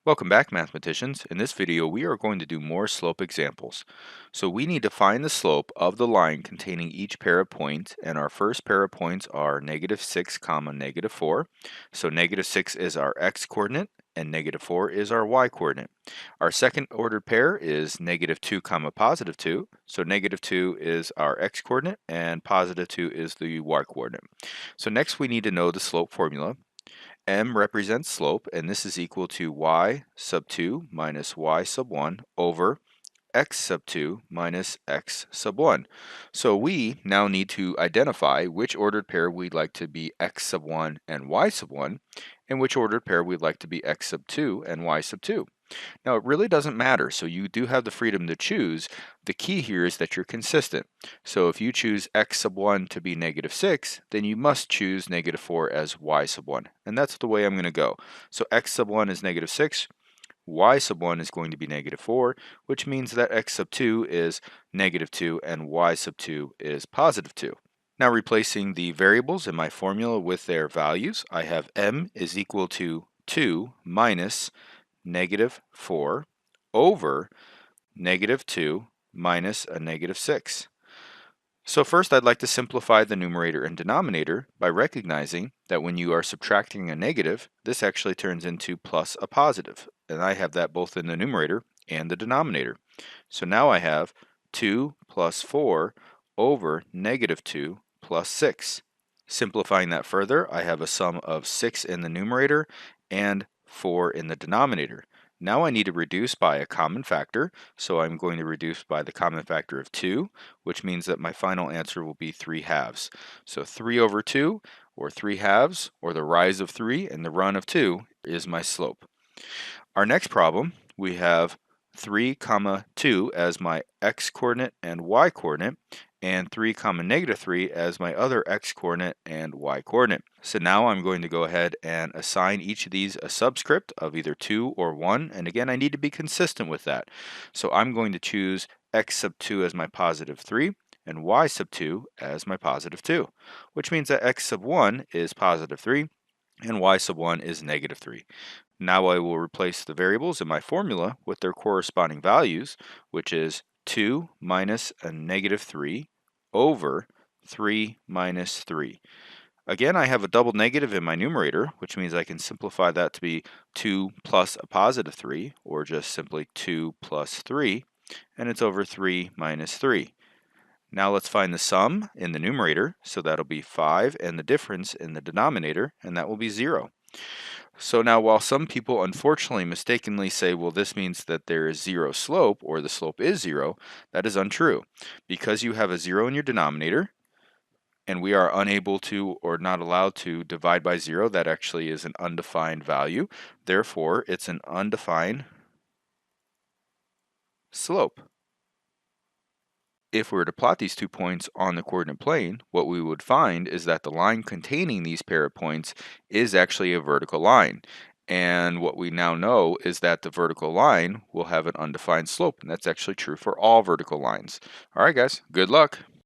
Welcome back, mathematicians. In this video, we are going to do more slope examples. So we need to find the slope of the line containing each pair of points, and our first pair of points are -6, -4. So -6 is our x-coordinate, and -4 is our y-coordinate. Our second ordered pair is -2, +2. So -2 is our x-coordinate, and +2 is the y-coordinate. So next we need to know the slope formula. M represents slope, and this is equal to y sub 2 minus y sub 1 over x sub 2 minus x sub 1. So we now need to identify which ordered pair we'd like to be x sub 1 and y sub 1, and which ordered pair we'd like to be x sub 2 and y sub 2. Now, it really doesn't matter, so you do have the freedom to choose. The key here is that you're consistent. So if you choose x sub 1 to be -6, then you must choose -4 as y sub 1. And that's the way I'm going to go. So x sub 1 is -6, y sub 1 is going to be -4, which means that x sub 2 is -2 and y sub 2 is +2. Now replacing the variables in my formula with their values, I have m is equal to 2 minus -4 over -2 minus a -6. So first I'd like to simplify the numerator and denominator by recognizing that when you are subtracting a negative, this actually turns into plus a positive. And I have that both in the numerator and the denominator. So now I have 2 plus 4 over -2 plus 6. Simplifying that further, I have a sum of 6 in the numerator and 4 in the denominator. Now I need to reduce by a common factor, so I'm going to reduce by the common factor of 2, which means that my final answer will be 3/2. So 3 over 2, or 3/2, or the rise of 3 and the run of 2 is my slope. Our next problem, we have 3, 2 as my x-coordinate and y-coordinate, and 3, -3 as my other x-coordinate and y-coordinate. So now I'm going to go ahead and assign each of these a subscript of either 2 or 1, and again I need to be consistent with that. So I'm going to choose x sub 2 as my +3, and y sub 2 as my +2, which means that x sub 1 is +3, and y sub 1 is -3. Now I will replace the variables in my formula with their corresponding values, which is 2 minus a -3 over 3 minus 3. Again, I have a double negative in my numerator, which means I can simplify that to be 2 plus a +3, or just simply 2 plus 3, and it's over 3 minus 3. Now let's find the sum in the numerator, so that'll be 5, and the difference in the denominator, and that will be 0. So now, while some people unfortunately mistakenly say, well, this means that there is 0 slope, or the slope is 0, that is untrue. Because you have a 0 in your denominator, and we are unable to or not allowed to divide by 0, that actually is an undefined value. Therefore, it's an undefined slope. If we were to plot these 2 points on the coordinate plane, what we would find is that the line containing these pair of points is actually a vertical line. And what we now know is that the vertical line will have an undefined slope, and that's actually true for all vertical lines. All right, guys, good luck.